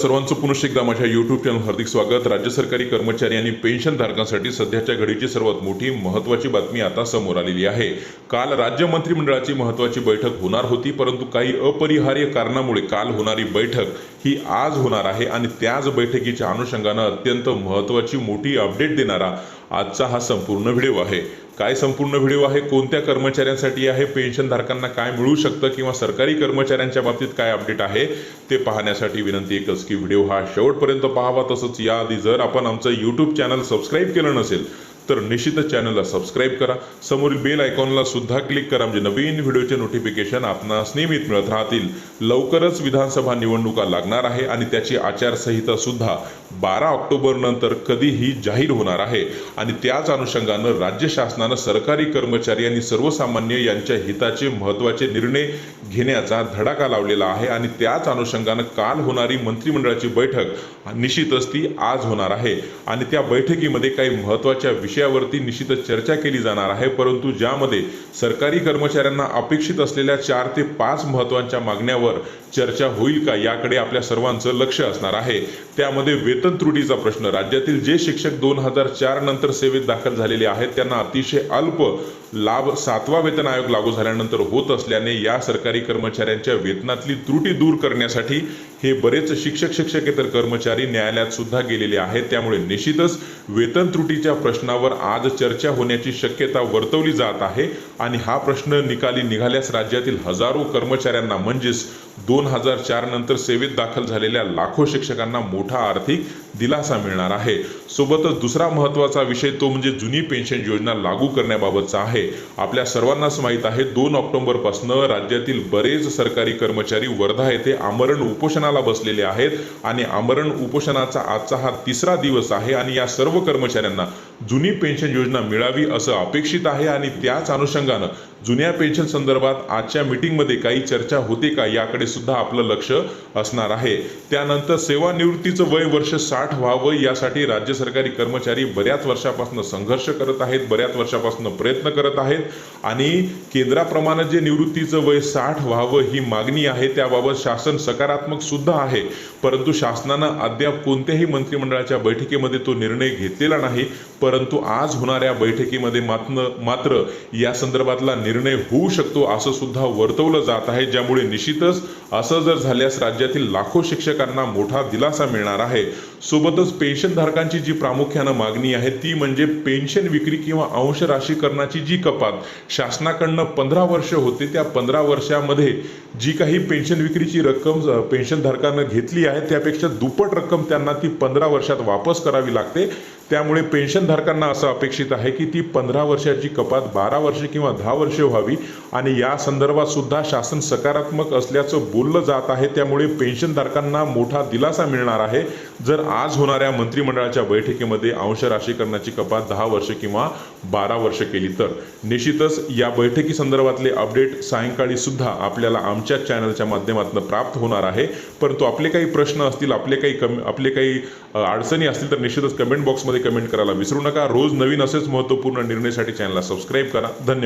सर्वांचं पुनश्च एकदा माझ्या यूट्यूब चॅनल हार्दिक स्वागत। राज्य सरकारी कर्मचारी आणि पेन्शन धारकांसाठी सध्याच्या घडीची सर्वात मोठी महत्त्वाची बातमी आता समोर आलेली आहे। काल राज्य मंत्रिमंडळाची महत्त्वाची बैठक होणार होती, परंतु काही अपरिहार्य कारणामुळे काल होणारी बैठक ही आज होणार आहे आणि त्याच बैठकीच्या अनुषंगाने अत्यंत महत्त्वाची मोठी अपडेट देणारा आजचा हा संपूर्ण व्हिडिओ आहे। काय संपूर्ण व्हिडिओ आहे, कोणत्या कर्मचाऱ्यांसाठी आहे, पेन्शन धारकांना काय मिळू शकतं किंवा सरकारी कर्मचाऱ्यांच्या बाबतीत काय अपडेट आहे ते पाहण्यासाठी विनंती एकच की व्हिडिओ हा शेवटपर्यंत पाहावा। तसंच याआधी जर आपण आमचं यूट्यूब चॅनल सबस्क्राईब केलं नसेल तर निश्चितच चॅनलला सबस्क्राईब करा, समोरील बेल आयकॉनला सुद्धा क्लिक करा, म्हणजे नवीन व्हिडिओचे नोटिफिकेशन आपणास नियमित मिळत राहतील। लवकरच विधानसभा निवडणुका लागणार आहे आणि त्याची आचारसंहिता सुद्धा 12 ऑक्टोबर नंतर कधीही जाहीर होणार आहे आणि त्याच अनुषंगाने राज्य शासनाने सरकारी कर्मचारी आणि सर्वसामान्य यांच्या हिताचे महत्त्वाचे निर्णय घेण्याचा धडाका लावलेला आहे आणि त्याच अनुषंगाने काल होणारी मंत्रिमंडळाची बैठक निश्चितच ती आज होणार आहे आणि त्या बैठकीमध्ये काही महत्त्वाच्या विषयावरती निश्चितच चर्चा केली जाणार आहे। परंतु ज्यामध्ये सरकारी कर्मचाऱ्यांना अपेक्षित असलेल्या 4 ते 5 महत्त्वाच्या मागण्यावर चर्चा होईल का याकडे आपल्या सर्वांचं लक्ष असणार आहे। त्यामध्ये वेतन त्रुटीचा प्रश्न, राज्यातील जे शिक्षक 2004 नंतर सेवेत दाखल झालेले आहेत त्यांना अतिशय अल्प लाभ 7वा वेतन आयोग लागू झाल्यानंतर होत असल्याने या सरकारी कर्मचाऱ्यांच्या वेतनातली त्रुटी दूर करण्यासाठी हे बरेच शिक्षकेतर कर्मचारी न्यायालयात सुद्धा गेलेले आहेत। त्यामुळे निश्चितच वेतन त्रुटीच्या प्रश्नावर आज चर्चा होण्याची शक्यता वर्तवली जात आहे आणि हा प्रश्न निकाली निघाल्यास राज्यातील हजारो कर्मचाऱ्यांना म्हणजेच 2004 नंतर सेवेत दाखल झालेल्या लाखो शिक्षकांना मोठा आर्थिक दिलासा मिळणार आहे। सोबतच दुसरा महत्त्वाचा विषय तो म्हणजे जुनी पेन्शन योजना लागू करण्याबाबतचा आहे। आपल्या सर्वांनाच माहीत आहे 2 ऑक्टोबर पासून राज्यातील बरेच सरकारी कर्मचारी वर्धा येथे आमरण उपोषणाला बसलेले आहेत आणि आमरण उपोषणाचा आजचा हा 3रा दिवस आहे आणि या सर्व कर्मचाऱ्यांना जुनी पेन्शन योजना मिळावी असं अपेक्षित आहे आणि त्याच अनुषंगाने जुन्या पेन्शन संदर्भात आजच्या मीटिंगमध्ये काही चर्चा होते का याकडे सुद्धा आपलं लक्ष असणार आहे। त्यानंतर सेवानिवृत्तीचं वय वर्ष 60 व्हावं यासाठी राज्य सरकारी कर्मचारी बऱ्याच वर्षापासून संघर्ष करत आहेत, बऱ्याच वर्षापासून प्रयत्न करत आहेत आणि केंद्राप्रमाणे जे निवृत्तीचं वय 60 व्हावं ही मागणी आहे त्याबाबत शासन सकारात्मक सुद्धा आहे, परंतु शासनानं अद्याप कोणत्याही मंत्रिमंडळाच्या बैठकीमध्ये तो निर्णय घेतलेला नाही। परंतु आज होणाऱ्या बैठकीमध्ये मात्र या संदर्भातला निर्णय होऊ शकतो असं सुद्धा वर्तवलं जात आहे, ज्यामुळे निश्चितच असं जर झाल्यास राज्यातील लाखो शिक्षकांना मोठा दिलासा मिळणार आहे। सोबतच पेन्शन धारकांची जी प्रामुख्याने मागणी आहे ती म्हणजे पेन्शन विक्री किंवा अंश राशीकरणाची जी कपात शासनाकडनं 15 वर्ष होते त्या 15 वर्षामध्ये जी काही पेन्शन विक्रीची रक्कम पेन्शन धारकांना घेतली आहे त्यापेक्षा दुप्पट रक्कम त्यांना ती 15 वर्षात वापस करावी लागते। त्यामुळे पेन्शन धारकांना असं अपेक्षित आहे की ती 15 वर्षाची कपात 12 वर्ष किंवा 10 वर्षे व्हावी आणि या संदर्भात सुद्धा शासन सकारात्मक असल्याचं बोललं जात आहे। त्यामुळे पेन्शन धारकांना मोठा दिलासा मिळणार आहे जर आज होणाऱ्या मंत्रिमंडळाच्या बैठकीमध्ये अंश राशीकरणाची कपात 10 वर्ष किंवा 12 वर्ष केली तर। निश्चितच या बैठकी संदर्भातले अपडेट सायंकाळी सुद्धा आपल्याला आमच्या चॅनलच्या माध्यमातून प्राप्त होणार आहे। परंतु आपले काही प्रश्न असतील, आपले काही अडचणी असतील तर निश्चितच कमेंट बॉक्समध्ये कमेंट करायला विसरू नका। रोज नवीन असेच महत्त्वपूर्ण निर्णयासाठी चॅनलला सबस्क्राईब करा। धन्यवाद।